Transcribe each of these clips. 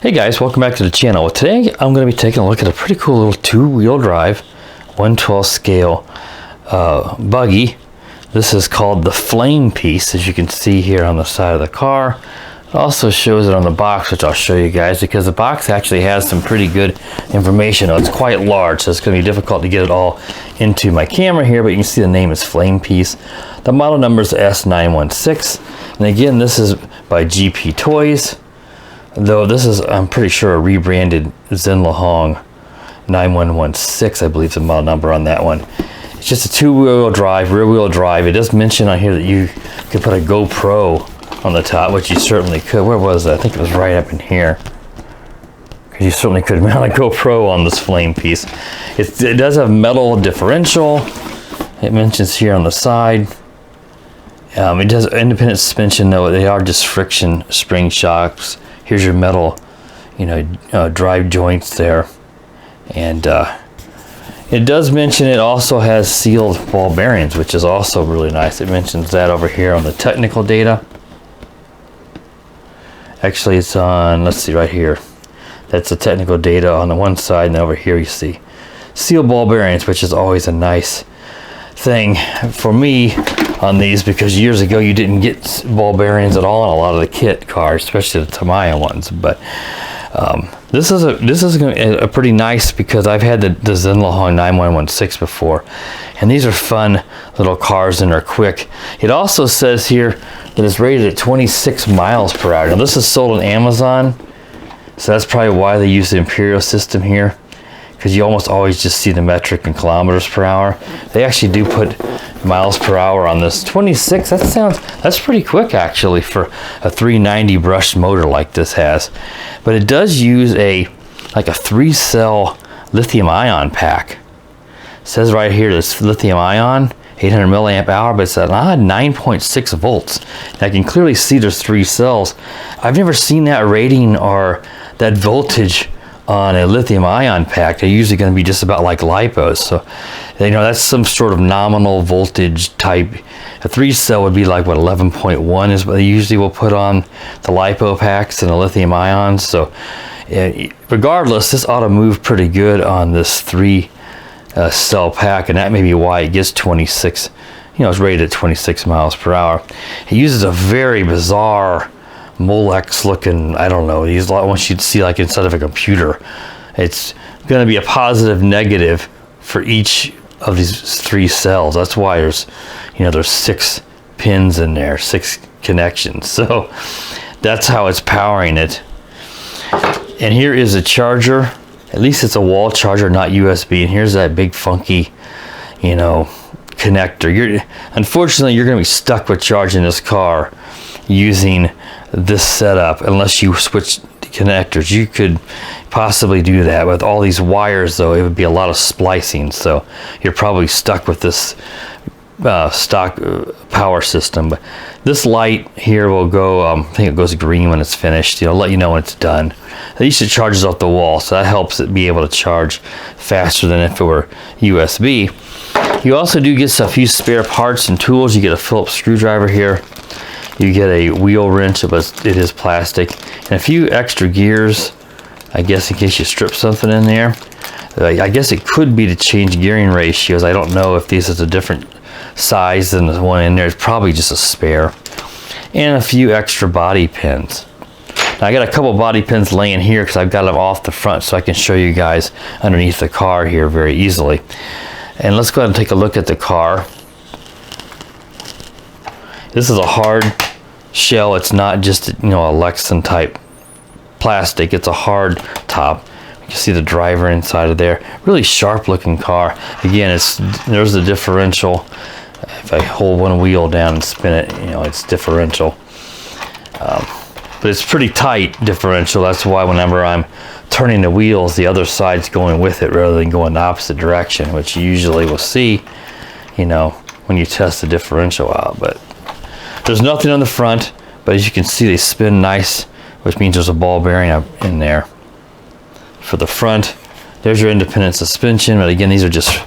Hey guys, welcome back to the channel. Well, today I'm going to be taking a look at a pretty cool little two-wheel drive 1/12 scale buggy. This is called the Flame Piece, as you can see here on the side of the car. It also shows it on the box, which I'll show you guys, because the box actually has some pretty good information. It's quite large, so it's going to be difficult to get it all into my camera here, but you can see the name is Flame Piece. The model number is S916, and again, this is by GPTOYS. Though this is, I'm pretty sure, a rebranded Zenlahong 9116, I believe is the model number on that one. It's just a two-wheel drive, rear-wheel drive. It does mention on here that you could put a GoPro on the top, which you certainly could. Where was that? I think it was right up in here. Because you certainly could mount a GoPro on this Flame Piece. It does have metal differential. It mentions here on the side. It does independent suspension, though. They are just friction spring shocks. Here's your metal, drive joints there. And it does mention it also has sealed ball bearings, which is also really nice. It mentions that over here on the technical data. Actually, it's on, let's see, right here. That's the technical data on the one side, and over here you see sealed ball bearings, which is always a nice thing for me on these, because years ago you didn't get ball bearings at all in a lot of the kit cars, especially the Tamiya ones. But this is a pretty nice, because I've had the Zenlahong 9116 before, and these are fun little cars and they're quick. It also says here that it's rated at 26 miles per hour. Now this is sold on Amazon, so that's probably why they use the Imperial system here, because you almost always just see the metric in kilometers per hour. They actually do put miles per hour on this. 26, that's pretty quick actually for a 390 brushed motor like this has. But it does use like a 3-cell lithium ion pack. It says right here this lithium ion, 800 milliamp hour, but it's at 9.6 volts. And I can clearly see there's 3 cells. I've never seen that rating or that voltage on a lithium ion pack. They're usually going to be just about like lipos, so that's some sort of nominal voltage type. A 3-cell would be like what, 11.1 is what they usually will put on the lipo packs and the lithium ions. So regardless, this ought to move pretty good on this 3-cell pack, and that may be why it gets 26. It's rated at 26 miles per hour. It uses a very bizarre Molex looking, I don't know, these ones you'd see like inside of a computer. It's going to be a positive negative for each of these 3 cells. That's why there's 6 pins in there, 6 connections. So that's how it's powering it. And here is a charger. At least it's a wall charger, not USB. And here's that big funky, connector. Unfortunately, you're going to be stuck with charging this car using this setup unless you switch the connectors. You could possibly do that with all these wires, though. It would be a lot of splicing, so you're probably stuck with this stock power system. But this light here will go, I think it goes green when it's finished. It'll let you know when it's done. At least it charges off the wall, so that helps it be able to charge faster than if it were USB. You also do get a few spare parts and tools. You get a Phillips screwdriver here. You get a wheel wrench, but it is plastic, and a few extra gears, I guess, in case you strip something in there. I guess it could be to change gearing ratios. I don't know if this is a different size than the one in there. It's probably just a spare. And a few extra body pins. Now, I got a couple body pins laying here because I've got them off the front, so I can show you guys underneath the car here very easily. And let's go ahead and take a look at the car. This is a hard shell. It's not just a Lexan type plastic. It's a hard top. You can see the driver inside of there. Really sharp looking car. Again, there's the differential. If I hold one wheel down and spin it, it's differential. But it's pretty tight differential. That's why whenever I'm turning the wheels, the other side's going with it rather than going the opposite direction, which you usually will see, when you test the differential out. But there's nothing on the front, but as you can see, they spin nice, which means there's a ball bearing up in there. For the front, there's your independent suspension, but again, these are just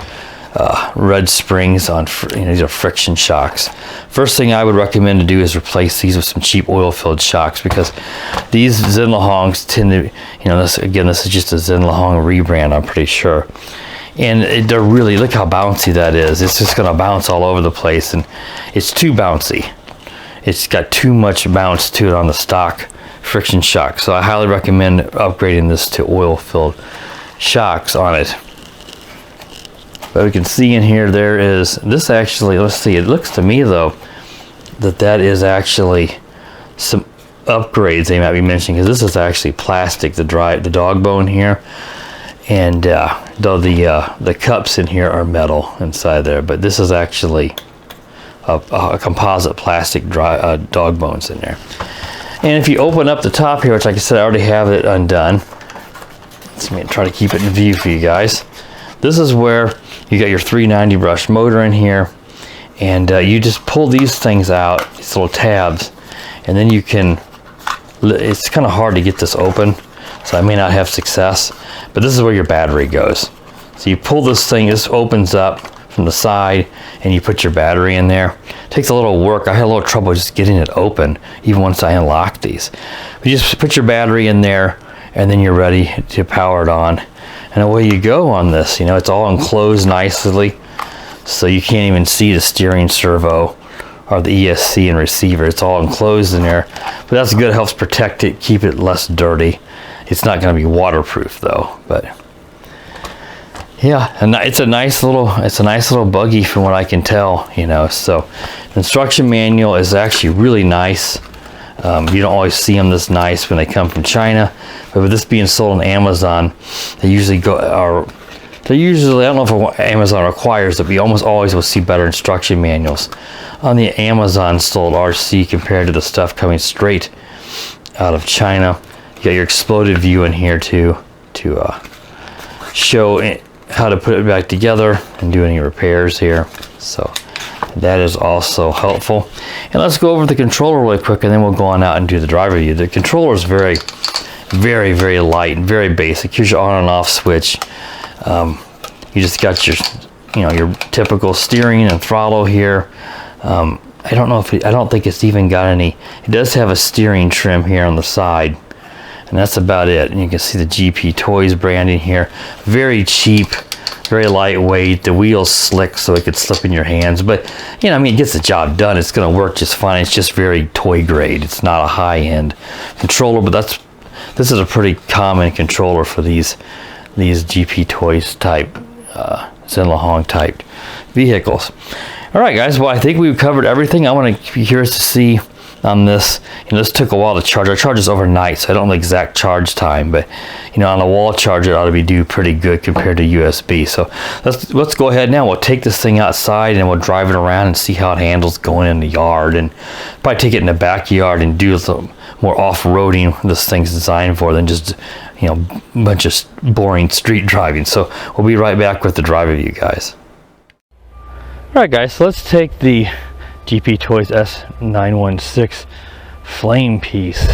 red springs on, these are friction shocks. First thing I would recommend to do is replace these with some cheap oil-filled shocks, because these Zinlahongs tend to, this is just a Zinlahong rebrand, I'm pretty sure. And they're really, look how bouncy that is. It's just gonna bounce all over the place, and it's too bouncy. It's got too much bounce to it on the stock friction shock. So I highly recommend upgrading this to oil-filled shocks on it. But we can see in here, there is, this actually, let's see, it looks to me though, that is actually some upgrades they might be mentioning, because this is actually plastic, the dog bone here. And though the cups in here are metal inside there, but this is actually a composite plastic dog bones in there. And if you open up the top here, which like I said, I already have it undone. Let me try to keep it in view for you guys. This is where you got your 390 brush motor in here, and you just pull these things out, these little tabs, and then you can, it's kind of hard to get this open, so I may not have success, but this is where your battery goes. So you pull this thing, this opens up from the side, and you put your battery in there. It takes a little work. I had a little trouble just getting it open, even once I unlocked these. But you just put your battery in there, and then you're ready to power it on. And away you go on this. It's all enclosed nicely, so you can't even see the steering servo or the ESC and receiver. It's all enclosed in there, but that's good. It helps protect it, keep it less dirty. It's not going to be waterproof though, but yeah, and it's a nice little buggy from what I can tell, So the instruction manual is actually really nice. You don't always see them this nice when they come from China, but with this being sold on Amazon, they usually I don't know if Amazon requires it, but you almost always will see better instruction manuals on the Amazon sold RC compared to the stuff coming straight out of China. You got your exploded view in here to show how to put it back together and do any repairs here. So that is also helpful. And let's go over the controller really quick, and then we'll go on out and do the driver view. The controller is very, very, very light and very basic. Here's your on and off switch. You just got your, your typical steering and throttle here. I don't think it's even got any. It does have a steering trim here on the side, and that's about it. And you can see the GPTOYS branding here. Very cheap, very lightweight. The wheel's slick, so it could slip in your hands. But it gets the job done. It's going to work just fine. It's just very toy grade. It's not a high-end controller, but this is a pretty common controller for these GPTOYS type, Zinlahong type vehicles. All right, guys. Well, I think we've covered everything. I want to be curious to see on this. This took a while to charge. I charge this overnight, so I don't know the exact charge time, but on a wall charger it ought to be do pretty good compared to USB. So let's go ahead now. We'll take this thing outside and we'll drive it around and see how it handles going in the yard, and probably take it in the backyard and do some more off-roading this thing's designed for than just a bunch of boring street driving. So we'll be right back with the driver view, guys. All right, guys, so let's take the GPTOYS S916 flame piece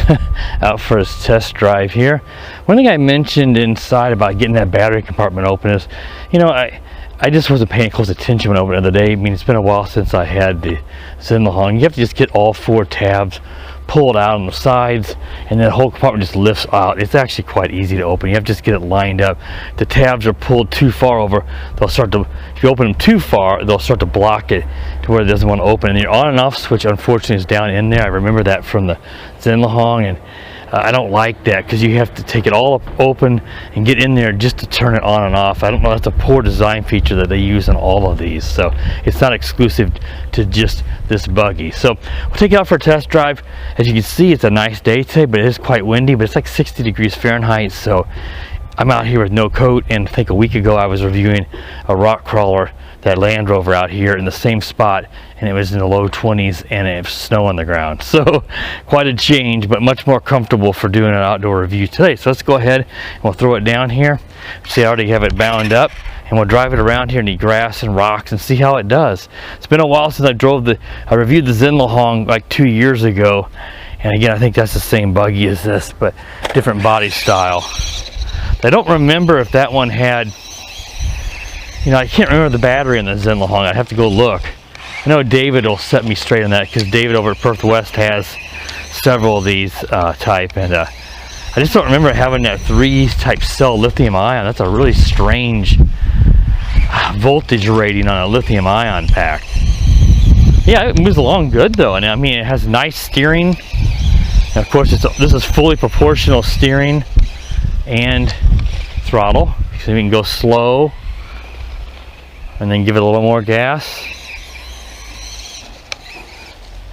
out for its test drive here. One thing I mentioned inside about getting that battery compartment open is, I just wasn't paying close attention when I opened it the other day. I mean, it's been a while since I had the Zinlahong. You have to just get all 4 tabs pulled out on the sides, and the whole compartment just lifts out. It's actually quite easy to open. You have to just get it lined up. If the tabs are pulled too far over, they'll start to, if you open them too far, they'll start to block it to where it doesn't want to open. And your on and off switch, unfortunately, is down in there. I remember that from the Zinlahong, and I don't like that, because you have to take it all up open and get in there just to turn it on and off. I don't know, that's a poor design feature that they use in all of these, so it's not exclusive to just this buggy. So we'll take it out for a test drive. As you can see, it's a nice day today, but it is quite windy, but it's like 60 degrees Fahrenheit, so I'm out here with no coat. And I think a week ago I was reviewing a rock crawler, that Land Rover, out here in the same spot, and it was in the low 20s and it was snow on the ground. So quite a change, but much more comfortable for doing an outdoor review today. So let's go ahead and we'll throw it down here. See, I already have it bound up, and we'll drive it around here in the grass and rocks and see how it does. It's been a while since I reviewed the Zinlahong like 2 years ago, and again, I think that's the same buggy as this, but different body style. I don't remember if that one had You know, I can't remember the battery in the Zenlahong. I'd have to go look. I know David will set me straight on that, because David over at Perth West has several of these type, and I just don't remember having that 3 type cell lithium ion. That's a really strange voltage rating on a lithium ion pack. Yeah, it moves along good though, and I mean it has nice steering. And of course, this is fully proportional steering and throttle, so you can go slow and then give it a little more gas.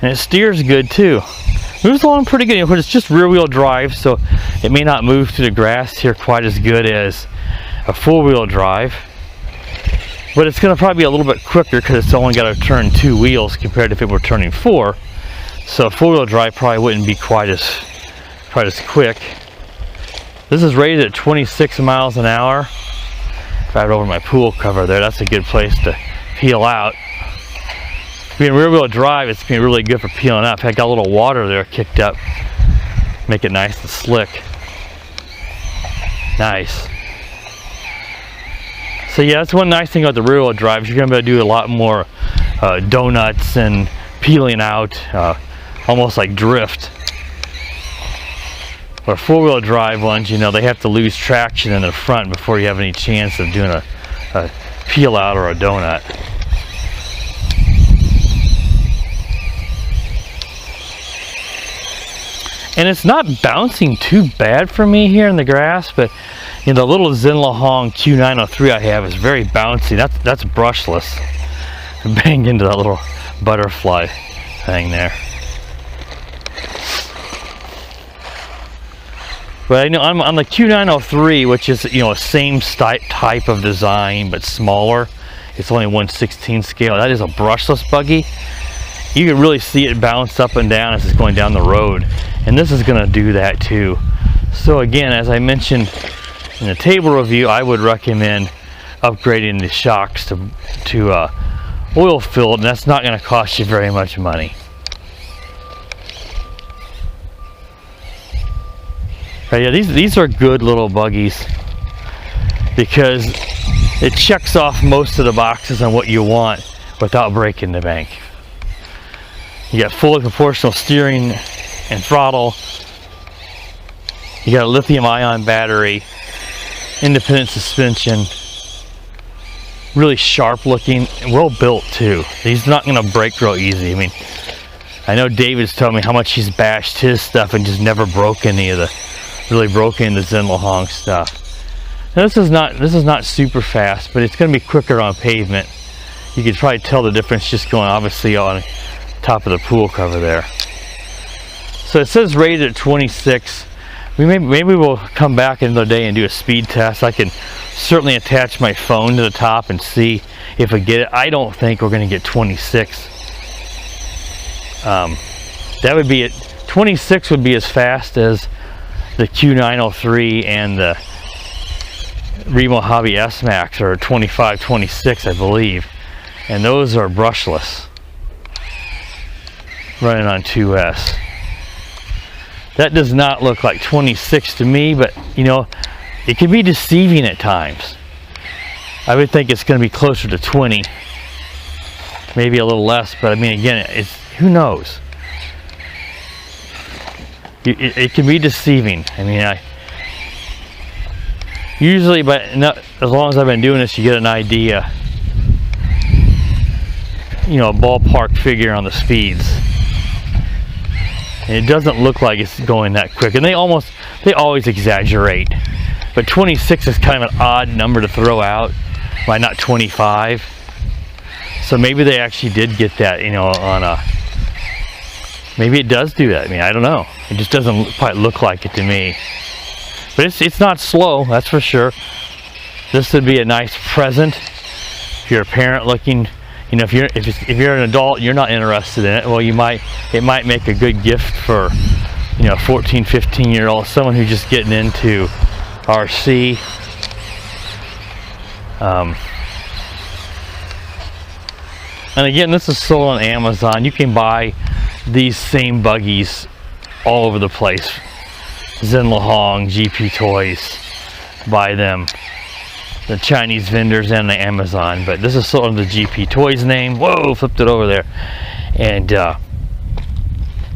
And it steers good too. Moves along pretty good, but it's just rear-wheel drive, so it may not move through the grass here quite as good as a four-wheel drive. But it's going to probably be a little bit quicker because it's only got to turn 2 wheels compared to if it were turning 4. So four-wheel drive probably wouldn't be quite as quick. This is rated at 26 miles an hour. Right over my pool cover there. That's a good place to peel out. Being rear-wheel drive, it's been really good for peeling up. I got a little water there kicked up, make it nice and slick. Nice. So yeah, that's one nice thing about the rear-wheel drive is you're going to be able to do a lot more donuts and peeling out, almost like drift. Or four-wheel drive ones, you know, they have to lose traction in the front before you have any chance of doing a peel out or a donut. And it's not bouncing too bad for me here in the grass, but you know, the little Zenlahong Q903 I have is very bouncy. That's brushless. I banged into that little butterfly thing there. But I know on the Q903, which is, you know, a same type of design but smaller. It's only 1/16 scale. That is a brushless buggy. You can really see it bounce up and down as it's going down the road, and this is going to do that too. So again, as I mentioned in the table review, I would recommend upgrading the shocks to oil filled, and that's not going to cost you very much money. But yeah, these are good little buggies because it checks off most of the boxes on what you want without breaking the bank. You got fully proportional steering and throttle. You got a lithium ion battery, independent suspension, really sharp looking, and well built too. He's not going to break real easy. I mean, I know David's told me how much he's bashed his stuff and just never broke any of the Zenlahong stuff. Now, this is not super fast, but it's going to be quicker on pavement. You could probably tell the difference just going obviously on top of the pool cover there. So it says rated at 26. Maybe we'll come back another day and do a speed test. I can certainly attach my phone to the top and see if we get it. I don't think we're going to get 26. That would be it. 26 would be as fast as the Q903 and the Remo Hobby S Max are 25, 26, I believe, and those are brushless, running on 2S. That does not look like 26 to me, but you know, it can be deceiving at times. I would think it's going to be closer to 20, maybe a little less, but I mean, again, it's who knows. It can be deceiving. I mean, usually, but as long as I've been doing this, you get an idea, you know, a ballpark figure on the speeds. And it doesn't look like it's going that quick, and they always exaggerate. But 26 is kind of an odd number to throw out. Why not 25? So maybe they actually did get that, you know, on a. Maybe it does do that. I mean, I don't know. It just doesn't quite look like it to me. But it's not slow, that's for sure. This would be a nice present if you're a parent looking. You know, if you're an adult, you're not interested in it. Well, it might make a good gift for, you know, a 14, 15-year-old, someone who's just getting into RC. And again, this is sold on Amazon. You can buy these same buggies all over the place. Zenlahong, GPTOYS, buy them. the Chinese vendors and the Amazon, but this is sold under the GPTOYS name. Whoa, flipped it over there. And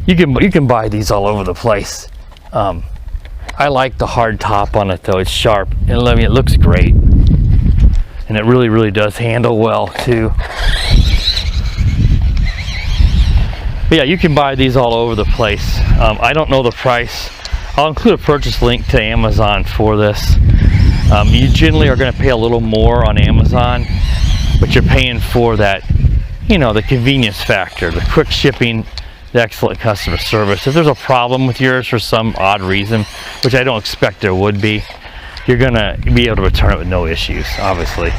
you can buy these all over the place. I like the hard top on it though. It's sharp, and I mean, it looks great, and it really does handle well too. But yeah, you can buy these all over the place. I don't know the price. I'll include a purchase link to Amazon for this. You generally are going to pay a little more on Amazon, but you're paying for that, you know, the convenience factor, the quick shipping, the excellent customer service. If there's a problem with yours for some odd reason, which I don't expect there would be, you're going to be able to return it with no issues, obviously.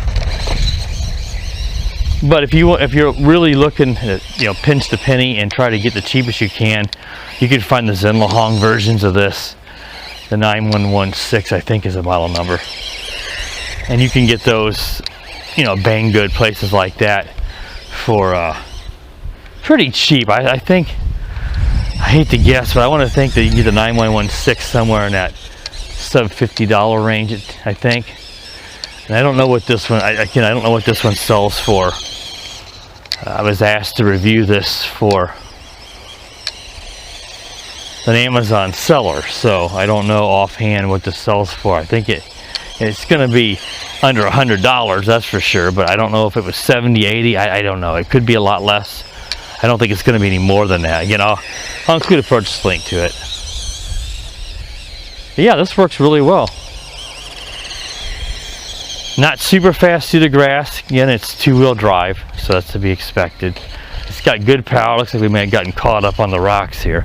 But if you're really looking at, you know, pinch the penny and try to get the cheapest you can find the Zenlahong versions of this. The 916, I think, is the model number. And you can get those, you know, Banggood, places like that for pretty cheap. I think, I hate to guess, but I want to think that you can get the 916 somewhere in that sub $50 range, I think. And I don't know what this one, I don't know what this one sells for. I was asked to review this for an Amazon seller, so I don't know offhand what this sells for. I think it's going to be under $100, that's for sure, but I don't know if it was 70, 80, I don't know. It could be a lot less. I don't think it's going to be any more than that. You know, I'll include a purchase link to it. But yeah, this works really well. Not super fast through the grass. Again, it's two-wheel drive, so that's to be expected. It's got good power. Looks like we may have gotten caught up on the rocks here.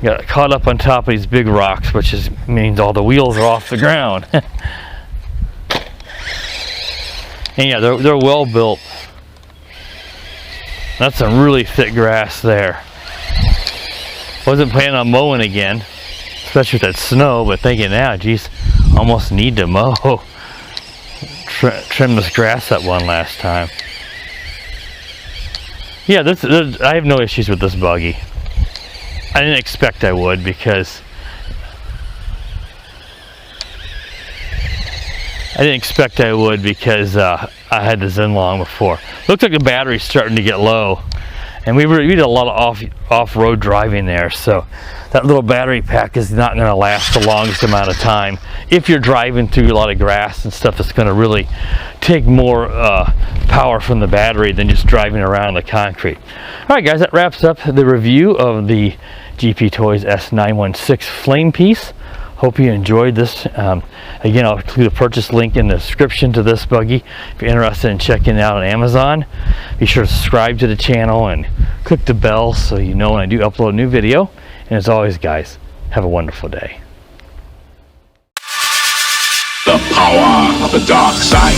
Got caught up on top of these big rocks, which means all the wheels are off the ground. And yeah, they're well built. That's some really thick grass there. Wasn't planning on mowing again, especially with that snow, but thinking now, geez, almost need to mow. Trim this grass up one last time. Yeah, I have no issues with this buggy. I didn't expect I would, because I had the Zenlong before. Looks like the battery's starting to get low, and we did a lot of off-road driving there, so that little battery pack is not going to last the longest amount of time. If you're driving through a lot of grass and stuff, it's going to really take more power from the battery than just driving around the concrete. All right, guys, that wraps up the review of the GPTOYS S916 flame piece. Hope you enjoyed this. Again, I'll include a purchase link in the description to this buggy if you're interested in checking it out on Amazon. Be sure to subscribe to the channel and click the bell so you know when I do upload a new video. And as always, guys, have a wonderful day. The power of the dark side.